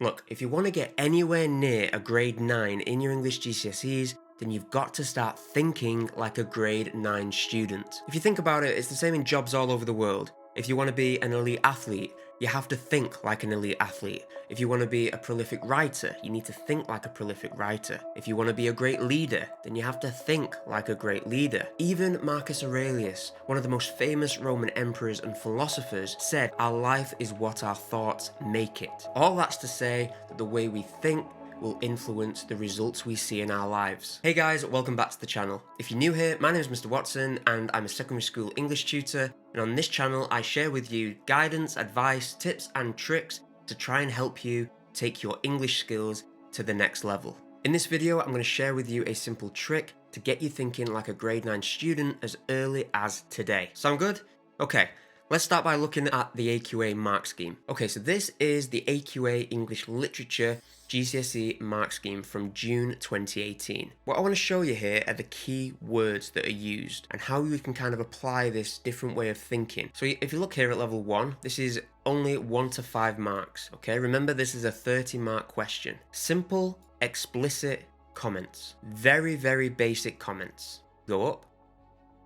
Look, if you want to get anywhere near a grade 9 in your English GCSEs, then you've got to start thinking like a grade 9 student. If you think about it, it's the same in jobs all over the world. If you want to be an elite athlete, you have to think like an elite athlete. If you want to be a prolific writer, you need to think like a prolific writer. If you want to be a great leader, then you have to think like a great leader. Even Marcus Aurelius, one of the most famous Roman emperors and philosophers, said our life is what our thoughts make it. All that's to say that the way we think will influence the results we see in our lives. Hey guys, welcome back to the channel. If you're new here, my name is Mr. Watson and I'm a secondary school English tutor, and on this channel I share with you guidance, advice, tips and tricks to try and help you take your English skills to the next level. In this video, I'm going to share with you a simple trick to get you thinking like a grade 9 student as early as today. Sound good? Okay. Let's start by looking at the AQA Mark Scheme. Okay, so this is the AQA English Literature GCSE Mark Scheme from June 2018. What I want to show you here are the key words that are used and how you can kind of apply this different way of thinking. So if you look here at level 1, this is only 1 to 5 marks, okay? Remember, this is a 30-mark question. Simple, explicit comments. Very, very basic comments. Go up.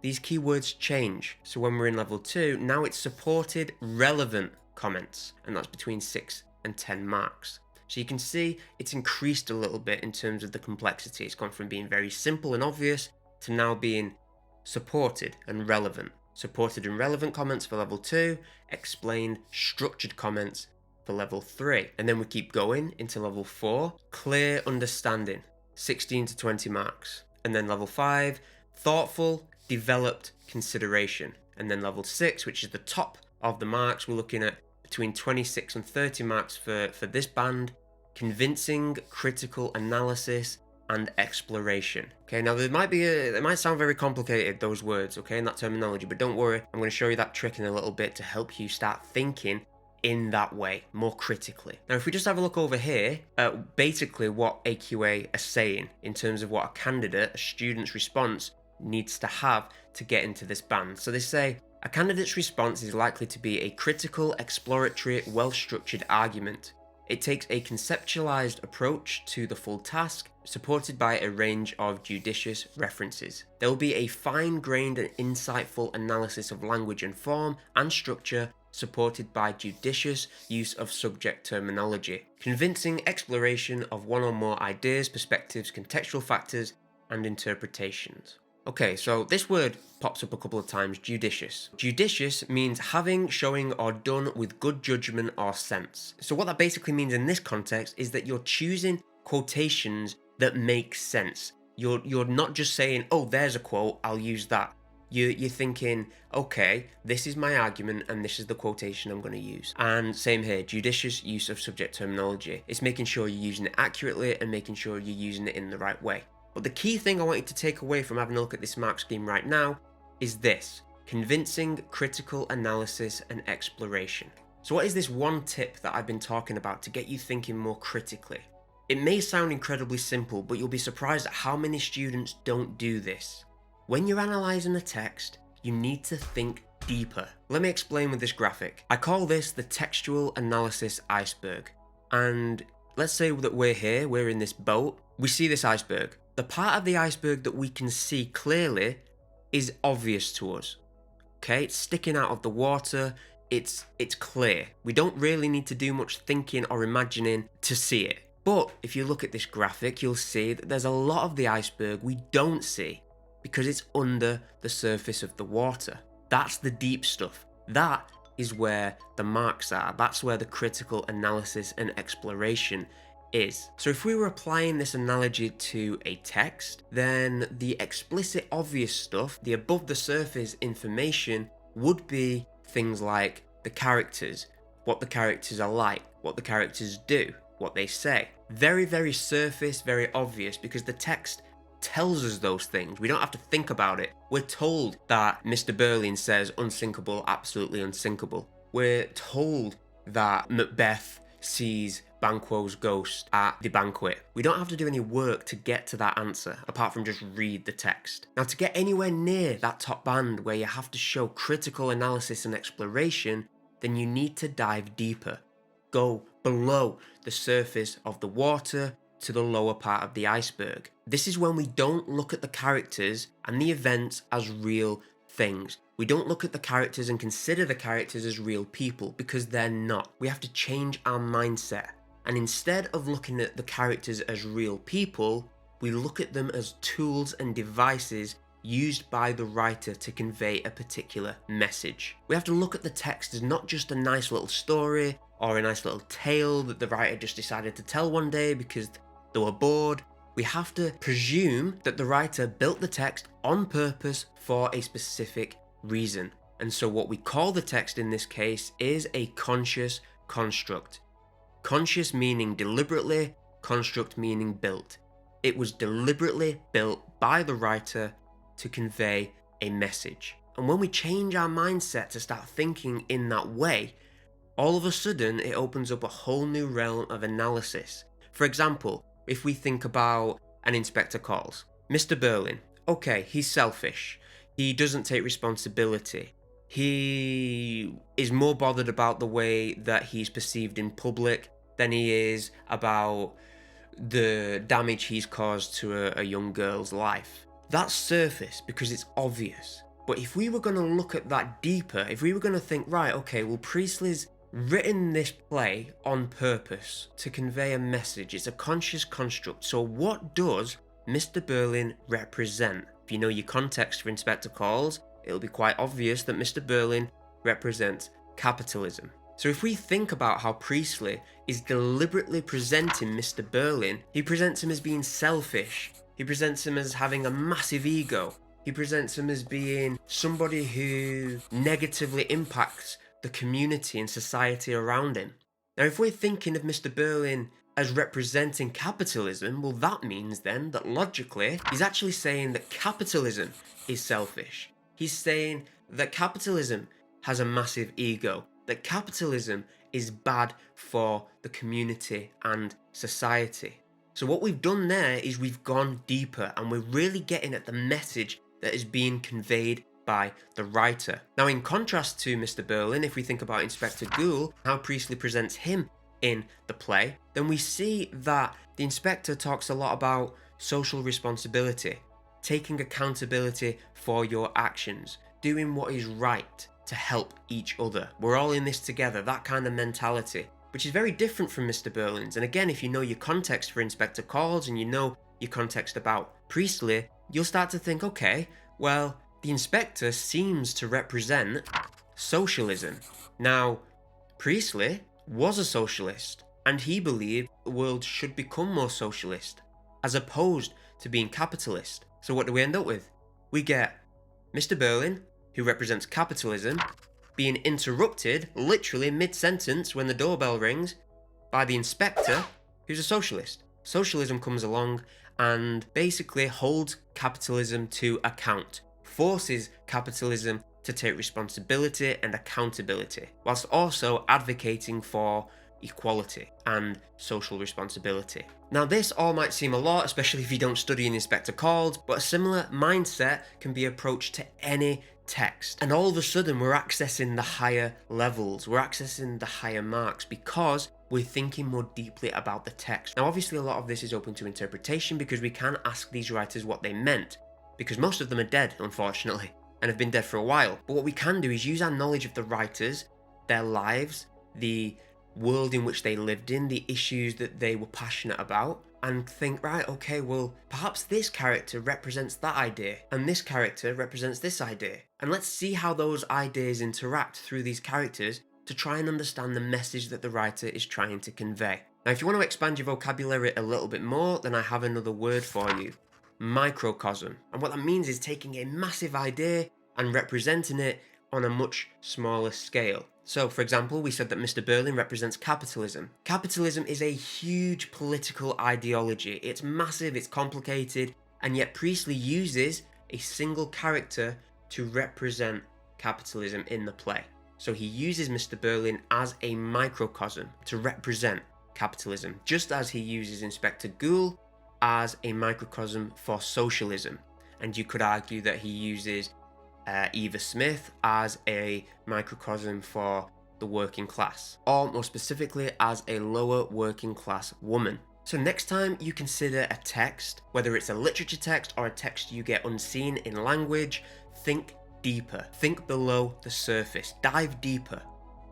These keywords change. So when we're in level 2, now it's supported relevant comments, and that's between 6 and 10 marks. So you can see it's increased a little bit in terms of the complexity. It's gone from being very simple and obvious to now being supported and relevant. Supported and relevant comments for level 2, explained structured comments for level 3. And then we keep going into level 4, clear understanding, 16 to 20 marks. And then level 5, thoughtful, developed consideration. And then level 6, which is the top of the marks, we're looking at between 26 and 30 marks for this band, convincing critical analysis and exploration. Okay, now they might sound very complicated, those words, okay, and that terminology, but don't worry, I'm going to show you that trick in a little bit to help you start thinking in that way, more critically. Now, if we just have a look over here at basically what AQA are saying in terms of what a candidate, a student's response, needs to have to get into this band. So they say, a candidate's response is likely to be a critical, exploratory, well-structured argument. It takes a conceptualized approach to the full task, supported by a range of judicious references. There will be a fine-grained and insightful analysis of language and form and structure, supported by judicious use of subject terminology, convincing exploration of one or more ideas, perspectives, contextual factors, and interpretations. Okay, so this word pops up a couple of times, judicious. Judicious means having, showing, or done with good judgment or sense. So what that basically means in this context is that you're choosing quotations that make sense. You're not just saying, oh, there's a quote, I'll use that. You're thinking, okay, this is my argument and this is the quotation I'm going to use. And same here, judicious use of subject terminology. It's making sure you're using it accurately and making sure you're using it in the right way. But the key thing I want you to take away from having a look at this mark scheme right now is this: convincing critical analysis and exploration. So what is this one tip that I've been talking about to get you thinking more critically? It may sound incredibly simple, but you'll be surprised at how many students don't do this. When you're analysing a text, you need to think deeper. Let me explain with this graphic. I call this the textual analysis iceberg. And let's say that we're here, we're in this boat, we see this iceberg. The part of the iceberg that we can see clearly is obvious to us. Okay, it's sticking out of the water, it's clear. We don't really need to do much thinking or imagining to see it. But if you look at this graphic, you'll see that there's a lot of the iceberg we don't see because it's under the surface of the water. That's the deep stuff. That is where the marks are. That's where the critical analysis and exploration is. So if we were applying this analogy to a text, then the explicit obvious stuff, the above the surface information, would be things like the characters, what the characters are like, what the characters do, what they say. Very, very surface, very obvious, because the text tells us those things. We don't have to think about it. We're told that Mr. Birling says unsinkable, absolutely unsinkable. We're told that Macbeth sees Banquo's ghost at the banquet. We don't have to do any work to get to that answer, apart from just read the text. Now, to get anywhere near that top band where you have to show critical analysis and exploration, then you need to dive deeper. Go below the surface of the water to the lower part of the iceberg. This is when we don't look at the characters and the events as real things. We don't look at the characters and consider the characters as real people, because they're not. We have to change our mindset. And instead of looking at the characters as real people, we look at them as tools and devices used by the writer to convey a particular message. We have to look at the text as not just a nice little story or a nice little tale that the writer just decided to tell one day because they were bored. We have to presume that the writer built the text on purpose for a specific reason. And so what we call the text in this case is a conscious construct. Conscious meaning deliberately, construct meaning built. It was deliberately built by the writer to convey a message. And when we change our mindset to start thinking in that way, all of a sudden it opens up a whole new realm of analysis. For example, if we think about an inspector calls, Mr. Birling, okay, he's selfish. He doesn't take responsibility. He is more bothered about the way that he's perceived in public than he is about the damage he's caused to a young girl's life. That's surface because it's obvious. But if we were going to look at that deeper, if we were going to think, right, okay, well, Priestley's written this play on purpose to convey a message. It's a conscious construct. So what does Mr. Birling represent? If you know your context for Inspector Calls, it'll be quite obvious that Mr. Birling represents capitalism. So if we think about how Priestley is deliberately presenting Mr. Birling, he presents him as being selfish. He presents him as having a massive ego. He presents him as being somebody who negatively impacts the community and society around him. Now, if we're thinking of Mr. Birling as representing capitalism, well, that means then that logically, he's actually saying that capitalism is selfish. He's saying that capitalism has a massive ego, that capitalism is bad for the community and society. So what we've done there is we've gone deeper and we're really getting at the message that is being conveyed by the writer. Now, in contrast to Mr. Birling, if we think about Inspector Goole, how Priestley presents him in the play, then we see that the inspector talks a lot about social responsibility, taking accountability for your actions, doing what is right to help each other. We're all in this together, that kind of mentality, which is very different from Mr. Birling's. And again, if you know your context for Inspector Calls and you know your context about Priestley, you'll start to think, okay, well, the inspector seems to represent socialism. Now, Priestley was a socialist, and he believed the world should become more socialist, as opposed to being capitalist. So what do we end up with? We get Mr. Birling, who represents capitalism, being interrupted literally mid-sentence when the doorbell rings by the inspector, who's a socialist. Socialism comes along and basically holds capitalism to account, forces capitalism to take responsibility and accountability, whilst also advocating for equality and social responsibility. Now, this all might seem a lot, especially if you don't study an Inspector Calls, but a similar mindset can be approached to any text. And all of a sudden, we're accessing the higher levels, we're accessing the higher marks because we're thinking more deeply about the text. Now, obviously, a lot of this is open to interpretation because we can ask these writers what they meant, because most of them are dead, unfortunately, and have been dead for a while. But what we can do is use our knowledge of the writers, their lives, the world in which they lived in, the issues that they were passionate about, and think, right, okay, well, perhaps this character represents that idea, and this character represents this idea. And let's see how those ideas interact through these characters to try and understand the message that the writer is trying to convey. Now, if you want to expand your vocabulary a little bit more, then I have another word for you: microcosm. And what that means is taking a massive idea and representing it on a much smaller scale. So, for example, we said that Mr. Birling represents capitalism. Capitalism is a huge political ideology. It's massive, it's complicated, and yet Priestley uses a single character to represent capitalism in the play. So he uses Mr. Birling as a microcosm to represent capitalism, just as he uses Inspector Goole as a microcosm for socialism. And you could argue that he uses Eva Smith as a microcosm for the working class, or more specifically as a lower working class woman. So next time you consider a text, whether it's a literature text or a text you get unseen in language, think deeper. Think below the surface. Dive deeper.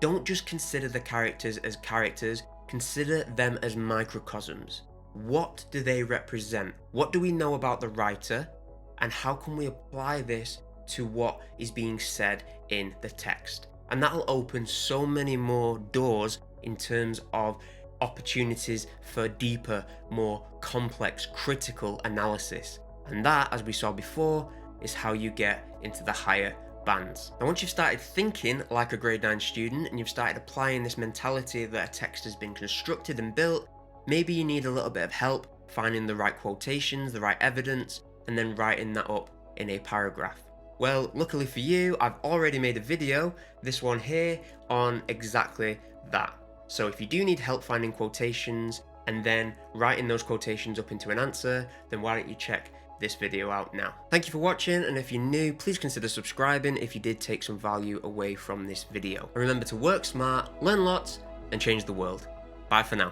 Don't just consider the characters as characters, consider them as microcosms. What do they represent? What do we know about the writer? And how can we apply this to what is being said in the text? And that'll open so many more doors in terms of opportunities for deeper, more complex, critical analysis. And that, as we saw before, is how you get into the higher bands. Now, once you've started thinking like a grade 9 student and you've started applying this mentality that a text has been constructed and built, maybe you need a little bit of help finding the right quotations, the right evidence, and then writing that up in a paragraph. Well, luckily for you, I've already made a video, this one here, on exactly that. So if you do need help finding quotations and then writing those quotations up into an answer, then why don't you check this video out now. Thank you for watching, and if you're new, please consider subscribing if you did take some value away from this video. And remember to work smart, learn lots, and change the world. Bye for now.